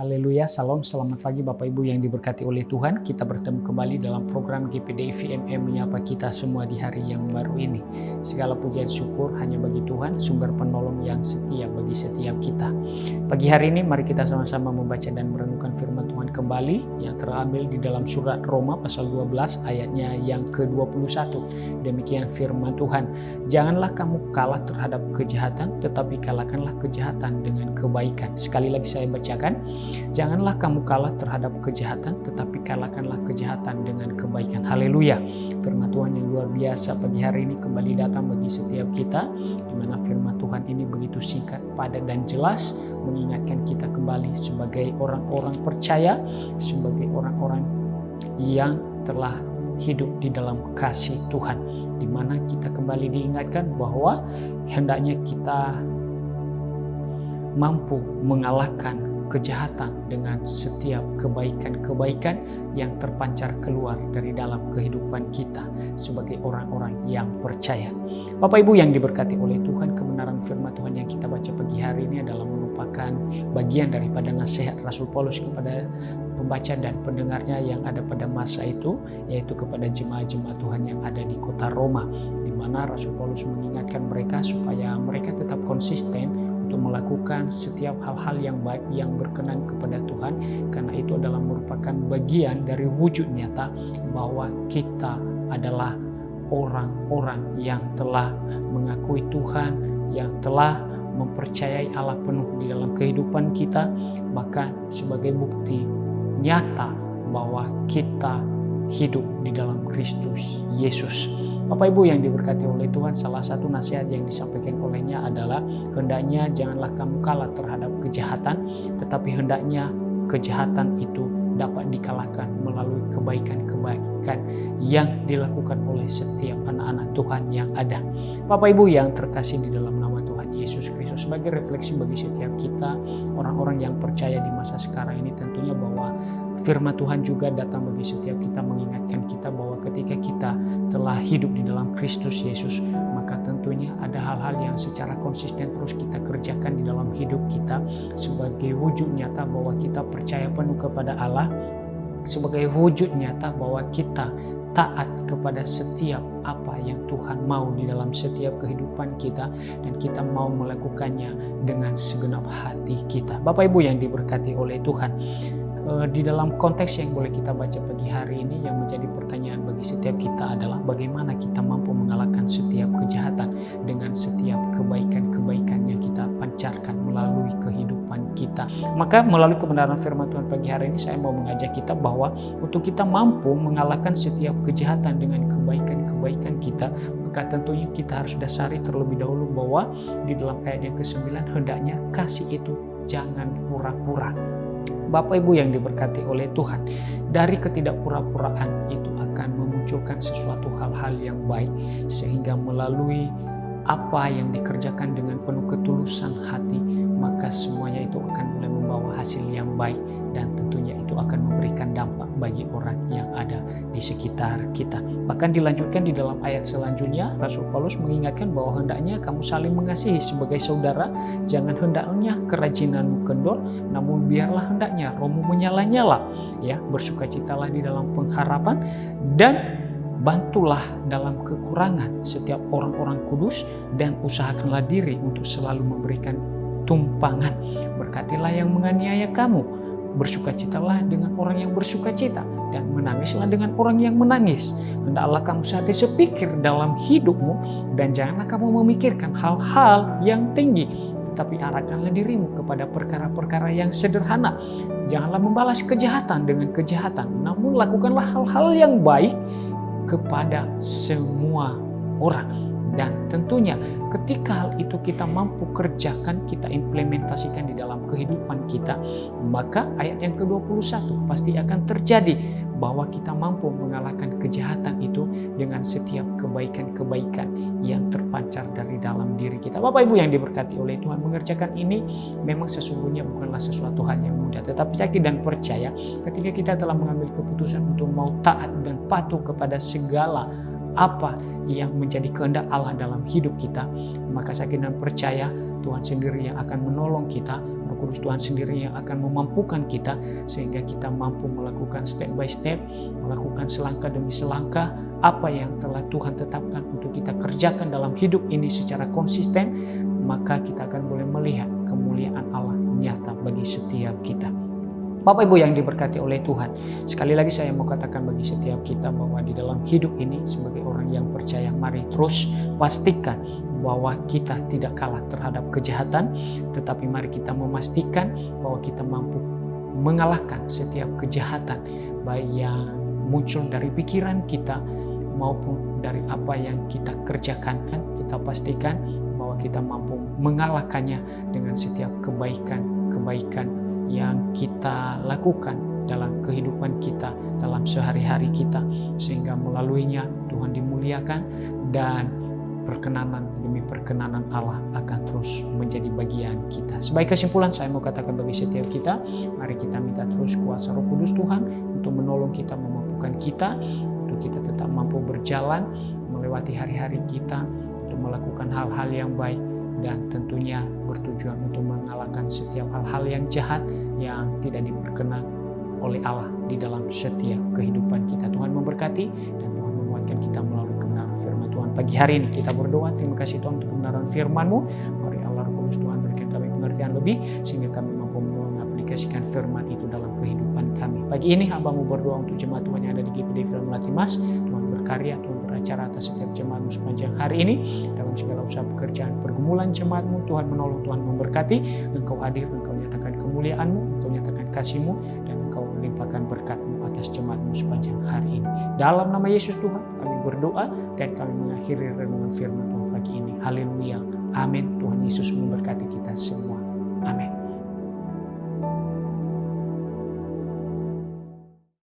Haleluya, salam, selamat pagi Bapak Ibu yang diberkati oleh Tuhan. Kita bertemu kembali dalam program GPD VMM menyapa kita semua di hari yang baru ini. Segala pujian syukur hanya bagi Tuhan, sumber penolong yang setia bagi setiap kita. Pagi hari ini mari kita sama-sama membaca dan merenungkan firman Tuhan kembali yang terambil di dalam surat Roma pasal 12 ayatnya yang ke-21. Demikian firman Tuhan, janganlah kamu kalah terhadap kejahatan, tetapi kalahkanlah kejahatan dengan kebaikan. Sekali lagi saya bacakan, janganlah kamu kalah terhadap kejahatan, tetapi kalahkanlah kejahatan dengan kebaikan. Haleluya. Firman Tuhan yang luar biasa pagi hari ini kembali datang bagi setiap kita, di mana firman Tuhan ini begitu singkat, padat dan jelas, mengingatkan kita kembali sebagai orang-orang percaya, sebagai orang-orang yang telah hidup di dalam kasih Tuhan, di mana kita kembali diingatkan bahwa hendaknya kita mampu mengalahkan kejahatan dengan setiap kebaikan-kebaikan yang terpancar keluar dari dalam kehidupan kita sebagai orang-orang yang percaya. Bapak Ibu yang diberkati oleh Tuhan, kebenaran firman Tuhan yang kita baca pagi hari ini adalah merupakan bagian daripada nasihat Rasul Paulus kepada pembaca dan pendengarnya yang ada pada masa itu, yaitu kepada jemaat-jemaat Tuhan yang ada di kota Roma, di mana Rasul Paulus mengingatkan mereka supaya mereka tetap konsisten untuk melakukan setiap hal-hal yang baik yang berkenan kepada Tuhan, karena itu adalah merupakan bagian dari wujud nyata bahwa kita adalah orang-orang yang telah mengakui Tuhan, yang telah mempercayai Allah penuh di dalam kehidupan kita, bahkan sebagai bukti nyata bahwa kita hidup di dalam Kristus Yesus. Bapak Ibu yang diberkati oleh Tuhan, salah satu nasihat yang disampaikan olehnya adalah hendaknya janganlah kamu kalah terhadap kejahatan, tetapi hendaknya kejahatan itu dapat dikalahkan melalui kebaikan-kebaikan yang dilakukan oleh setiap anak-anak Tuhan yang ada. Bapak Ibu yang terkasih di dalam nama Tuhan Yesus Kristus, sebagai refleksi bagi setiap kita, orang-orang yang percaya di masa sekarang ini, tentunya bahwa firman Tuhan juga datang bagi setiap kita, mengingatkan kita bahwa ketika kita telah hidup di dalam Kristus Yesus, maka tentunya ada hal-hal yang secara konsisten terus kita kerjakan di dalam hidup kita sebagai wujud nyata bahwa kita percaya penuh kepada Allah, sebagai wujud nyata bahwa kita taat kepada setiap apa yang Tuhan mau di dalam setiap kehidupan kita, dan kita mau melakukannya dengan segenap hati kita. Bapak Ibu yang diberkati oleh Tuhan, di dalam konteks yang boleh kita baca pagi hari ini, yang menjadi pertanyaan bagi setiap kita adalah bagaimana kita mampu mengalahkan setiap kejahatan dengan setiap kebaikan-kebaikan yang kita pancarkan melalui kehidupan kita. Maka melalui kebenaran firman Tuhan pagi hari ini, saya mau mengajak kita bahwa untuk kita mampu mengalahkan setiap kejahatan dengan kebaikan-kebaikan kita, maka tentunya kita harus dasari terlebih dahulu bahwa di dalam ayat yang ke-9, hendaknya kasih itu jangan pura-pura. Bapak Ibu yang diberkati oleh Tuhan, dari ketidakpura-puraan itu akan memunculkan sesuatu hal-hal yang baik, sehingga melalui apa yang dikerjakan dengan penuh ketulusan hati, maka semuanya itu akan mulai membawa hasil yang baik, dan tentunya itu akan memberikan dampak bagi orang yang ada di sekitar kita. Bahkan dilanjutkan di dalam ayat selanjutnya, Rasul Paulus mengingatkan bahwa hendaknya kamu saling mengasihi sebagai saudara, jangan hendaknya kerajinanmu kendor, namun biarlah hendaknya rohmu menyala-nyala, ya, bersukacitalah di dalam pengharapan, dan bantulah dalam kekurangan setiap orang-orang kudus, dan usahakanlah diri untuk selalu memberikan tumpangan. Berkatilah yang menganiaya kamu, bersukacitalah dengan orang yang bersukacita, dan menangislah dengan orang yang menangis. Hendaklah kamu senantiasa sepikir dalam hidupmu, dan janganlah kamu memikirkan hal-hal yang tinggi, tetapi arahkanlah dirimu kepada perkara-perkara yang sederhana. Janganlah membalas kejahatan dengan kejahatan, namun lakukanlah hal-hal yang baik kepada semua orang. Dan tentunya ketika hal itu kita mampu kerjakan, kita implementasikan di dalam kehidupan kita, maka ayat yang ke-21 pasti akan terjadi bahwa kita mampu mengalahkan kejahatan itu dengan setiap kebaikan-kebaikan yang terpancar dari dalam diri kita. Bapak Ibu yang diberkati oleh Tuhan, mengerjakan ini memang sesungguhnya bukanlah sesuatu hal yang mudah, tetapi yakin dan percaya ketika kita telah mengambil keputusan untuk mau taat dan patuh kepada segala apa yang menjadi kehendak Allah dalam hidup kita, maka saking dan percaya Tuhan sendiri yang akan menolong kita, Roh Kudus Tuhan sendiri yang akan memampukan kita, sehingga kita mampu melakukan step by step, melakukan selangkah demi selangkah apa yang telah Tuhan tetapkan untuk kita kerjakan dalam hidup ini secara konsisten. Maka kita akan boleh melihat kemuliaan Allah nyata bagi setiap kita. Bapak Ibu yang diberkati oleh Tuhan, sekali lagi saya mau katakan bagi setiap kita bahwa di dalam hidup ini sebagai orang yang percaya, mari terus pastikan bahwa kita tidak kalah terhadap kejahatan, tetapi mari kita memastikan bahwa kita mampu mengalahkan setiap kejahatan, baik yang muncul dari pikiran kita maupun dari apa yang kita kerjakan. Kita pastikan bahwa kita mampu mengalahkannya dengan setiap kebaikan yang kita lakukan dalam kehidupan kita, dalam sehari-hari kita, sehingga melaluinya Tuhan dimuliakan dan perkenanan demi perkenanan Allah akan terus menjadi bagian kita. Sebagai kesimpulan, saya mau katakan bagi setiap kita, mari kita minta terus kuasa Roh Kudus Tuhan untuk menolong kita, memampukan kita untuk kita tetap mampu berjalan melewati hari-hari kita untuk melakukan hal-hal yang baik, dan tentunya bertujuan untuk mengalahkan setiap hal-hal yang jahat yang tidak diperkenan oleh Allah di dalam setiap kehidupan kita. Tuhan memberkati dan Tuhan menguatkan kita melalui kebenaran firman Tuhan. Pagi hari ini kita berdoa, terima kasih Tuhan untuk kebenaran firman-Mu. Mari Allah Roh Kudus Tuhan berikan kami pengertian lebih sehingga kami mampu mengaplikasikan firman itu dalam kehidupan kami. Pagi ini hamba-Mu berdoa untuk jemaat Tuhan yang ada di GPD Film Latimas. Tuhan berkarya, Tuhan beracara atas setiap jemaat-Mu sepanjang hari ini dalam segala usaha pekerjaan pergumulan jemaat-Mu. Tuhan menolong, Tuhan memberkati. Engkau hadir, Engkau nyatakan kemuliaan-Mu, Engkau nyatakan kasih-Mu, dan Engkau limpahkan berkat-Mu atas jemaat-Mu sepanjang hari ini. Dalam nama Yesus Tuhan kami berdoa dan kami mengakhiri renungan firman Tuhan pagi ini. Haleluya, amin. Tuhan Yesus memberkati kita semua.